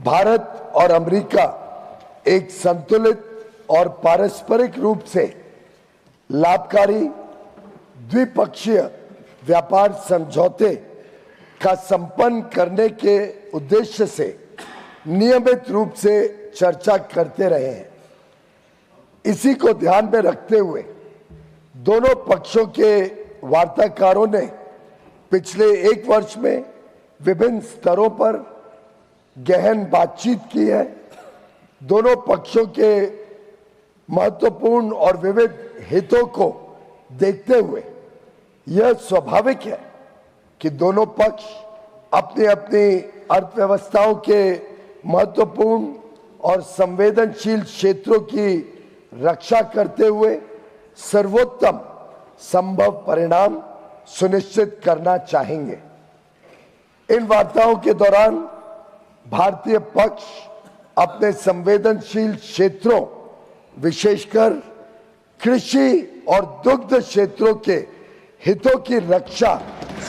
भारत और अमेरिका एक संतुलित और पारस्परिक रूप से लाभकारी द्विपक्षीय व्यापार समझौते का संपन्न करने के उद्देश्य से नियमित रूप से चर्चा करते रहे हैं। इसी को ध्यान में रखते हुए दोनों पक्षों के वार्ताकारों ने पिछले एक वर्ष में विभिन्न स्तरों पर गहन बातचीत की है। दोनों पक्षों के महत्वपूर्ण और विविध हितों को देखते हुए यह स्वाभाविक है कि दोनों पक्ष अपनी अपनी अर्थव्यवस्थाओं के महत्वपूर्ण और संवेदनशील क्षेत्रों की रक्षा करते हुए सर्वोत्तम संभव परिणाम सुनिश्चित करना चाहेंगे। इन वार्ताओं के दौरान भारतीय पक्ष अपने संवेदनशील क्षेत्रों, विशेषकर कृषि और दुग्ध क्षेत्रों के हितों की रक्षा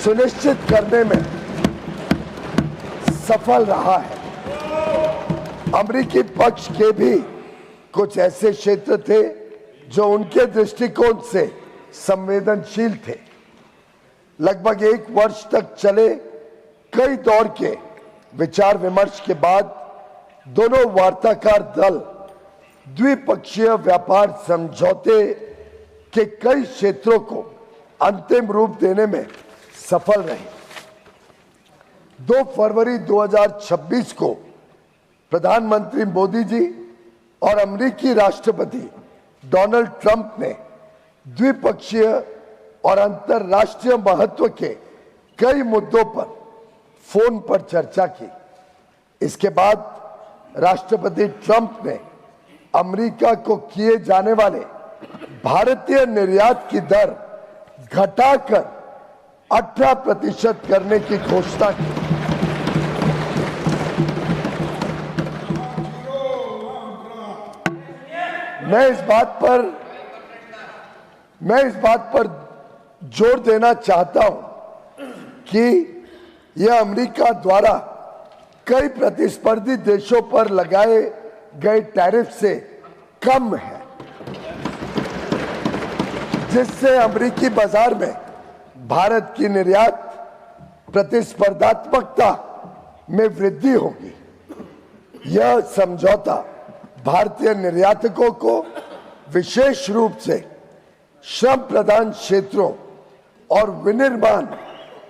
सुनिश्चित करने में सफल रहा है। अमेरिकी पक्ष के भी कुछ ऐसे क्षेत्र थे जो उनके दृष्टिकोण से संवेदनशील थे। लगभग एक वर्ष तक चले कई दौर के विचार विमर्श के बाद दोनों वार्ताकार दल द्विपक्षीय व्यापार समझौते के कई क्षेत्रों को अंतिम रूप देने में सफल रहे। 2 फरवरी 2026 को प्रधानमंत्री मोदी जी और अमेरिकी राष्ट्रपति डोनाल्ड ट्रंप ने द्विपक्षीय और अंतर्राष्ट्रीय महत्व के कई मुद्दों पर फोन पर चर्चा की। इसके बाद राष्ट्रपति ट्रंप ने अमेरिका को किए जाने वाले भारतीय निर्यात की दर घटाकर 18% करने की घोषणा की। मैं इस बात पर जोर देना चाहता हूं कि यह अमेरिका द्वारा कई प्रतिस्पर्धी देशों पर लगाए गए टैरिफ से कम है, जिससे अमेरिकी बाजार में भारत की निर्यात प्रतिस्पर्धात्मकता में वृद्धि होगी। यह समझौता भारतीय निर्यातकों को विशेष रूप से श्रम प्रधान क्षेत्रों और विनिर्माण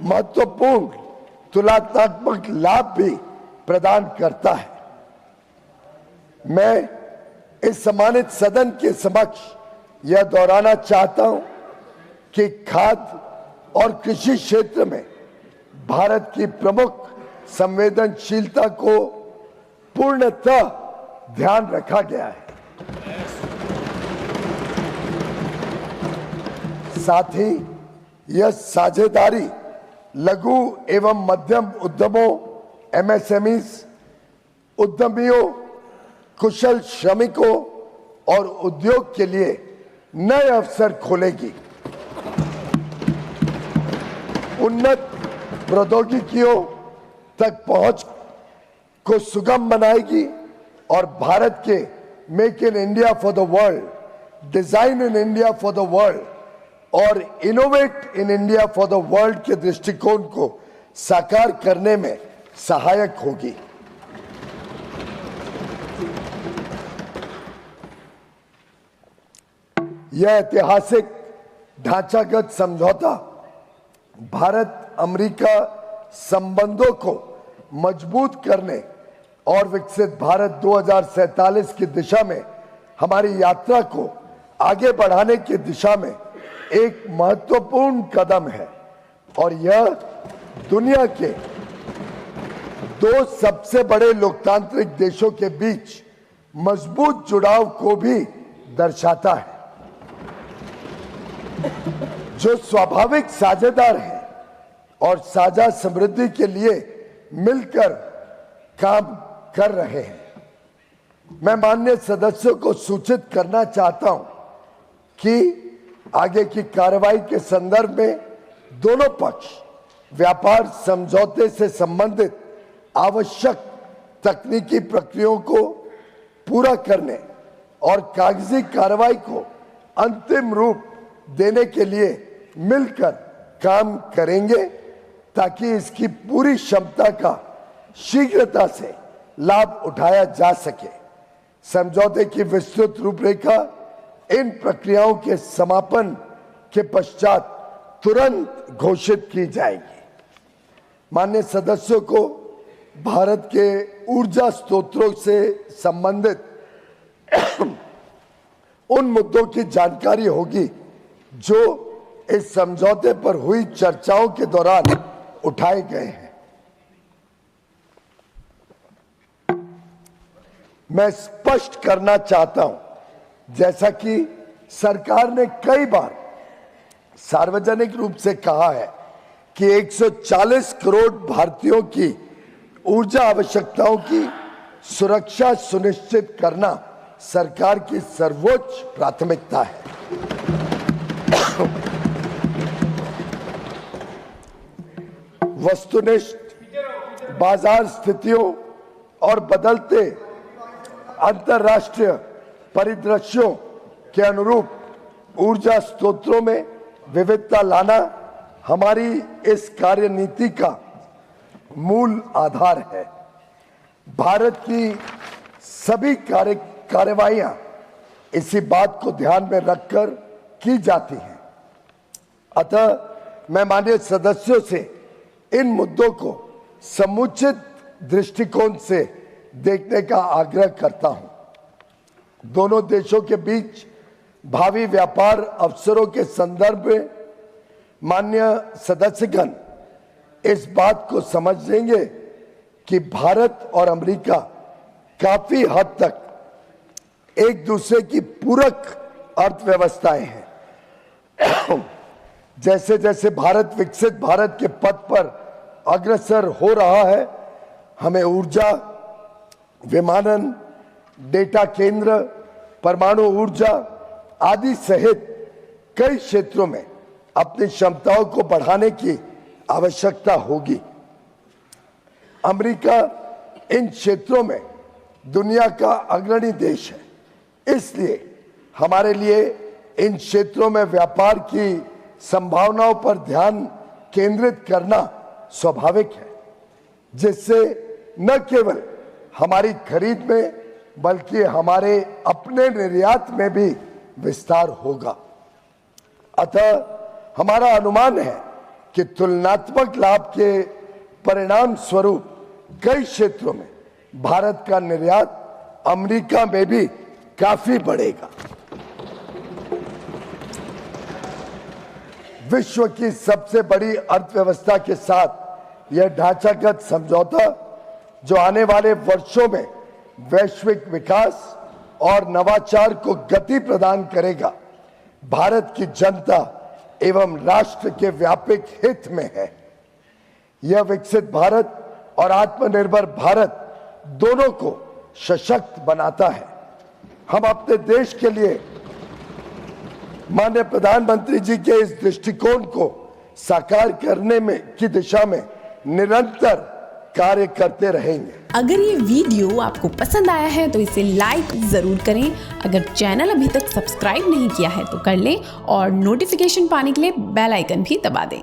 महत्वपूर्ण तुलनात्मक लाभ भी प्रदान करता है। मैं इस सम्मानित सदन के समक्ष यह दोहराना चाहता हूं कि खाद्य और कृषि क्षेत्र में भारत की प्रमुख संवेदनशीलता को पूर्णतः ध्यान रखा गया है। साथ ही यह साझेदारी लघु एवं मध्यम उद्यमों, एमएसएमईज, उद्यमियों, कुशल श्रमिकों और उद्योग के लिए नए अवसर खोलेगी, उन्नत प्रौद्योगिकियों तक पहुंच को सुगम बनाएगी और भारत के make in India for the world, design in India for the world और innovate in India for the world के दृष्टिकोण को साकार करने में सहायक होगी। यह ऐतिहासिक ढांचागत समझौता भारत अमेरिका संबंधों को मजबूत करने और विकसित भारत 2047 की दिशा में हमारी यात्रा को आगे बढ़ाने की दिशा में एक महत्वपूर्ण कदम है और यह दुनिया के 2 सबसे बड़े लोकतांत्रिक देशों के बीच मजबूत जुड़ाव को भी दर्शाता है, जो स्वाभाविक साझेदार हैं और साझा समृद्धि के लिए मिलकर काम कर रहे हैं। मैं माननीय सदस्यों को सूचित करना चाहता हूं कि आगे की कार्रवाई के संदर्भ में दोनों पक्ष व्यापार समझौते से संबंधित आवश्यक तकनीकी प्रक्रियाओं को पूरा करने और कागजी कार्रवाई को अंतिम रूप देने के लिए मिलकर काम करेंगे ताकि इसकी पूरी क्षमता का शीघ्रता से लाभ उठाया जा सके। समझौते की विस्तृत रूपरेखा इन प्रक्रियाओं के समापन के पश्चात तुरंत घोषित की जाएगी। माननीय सदस्यों को भारत के ऊर्जा स्रोतों से संबंधित उन मुद्दों की जानकारी होगी जो इस समझौते पर हुई चर्चाओं के दौरान उठाए गए हैं। मैं स्पष्ट करना चाहता हूं, जैसा कि सरकार ने कई बार सार्वजनिक रूप से कहा है कि 140 करोड़ भारतीयों की ऊर्जा आवश्यकताओं की सुरक्षा सुनिश्चित करना सरकार की सर्वोच्च प्राथमिकता है। वस्तुनिष्ठ बाजार स्थितियों और बदलते अंतर्राष्ट्रीय परिदृश्यों के अनुरूप ऊर्जा स्रोतों में विविधता लाना हमारी इस कार्यनीति का मूल आधार है। भारत की सभी कार्रवाइयां इसी बात को ध्यान में रखकर की जाती हैं। अतः मैं माननीय सदस्यों से इन मुद्दों को समुचित दृष्टिकोण से देखने का आग्रह करता हूं। दोनों देशों के बीच भावी व्यापार अवसरों के संदर्भ में माननीय सदस्यगण इस बात को समझ लेंगे कि भारत और अमेरिका काफी हद तक एक दूसरे की पूरक अर्थव्यवस्थाएं हैं। जैसे जैसे भारत विकसित भारत के पथ पर अग्रसर हो रहा है, हमें ऊर्जा, विमानन, डेटा केंद्र, परमाणु ऊर्जा आदि सहित कई क्षेत्रों में अपनी क्षमताओं को बढ़ाने की आवश्यकता होगी। अमेरिका इन क्षेत्रों में दुनिया का अग्रणी देश है, इसलिए हमारे लिए इन क्षेत्रों में व्यापार की संभावनाओं पर ध्यान केंद्रित करना स्वाभाविक है, जिससे न केवल हमारी खरीद में बल्कि हमारे अपने निर्यात में भी विस्तार होगा। अतः हमारा अनुमान है कि तुलनात्मक लाभ के परिणाम स्वरूप कई क्षेत्रों में भारत का निर्यात अमेरिका में भी काफी बढ़ेगा। विश्व की सबसे बड़ी अर्थव्यवस्था के साथ यह ढांचागत समझौता, जो आने वाले वर्षों में वैश्विक विकास और नवाचार को गति प्रदान करेगा, भारत की जनता एवं राष्ट्र के व्यापक हित में है। यह विकसित भारत और आत्मनिर्भर भारत दोनों को सशक्त बनाता है। हम अपने देश के लिए माननीय प्रधानमंत्री जी के इस दृष्टिकोण को साकार करने में की दिशा में निरंतर कार्य करते रहेंगे। अगर ये वीडियो आपको पसंद आया है तो इसे लाइक जरूर करें। अगर चैनल अभी तक सब्सक्राइब नहीं किया है तो कर लें और नोटिफिकेशन पाने के लिए बेल आइकन भी दबा दें।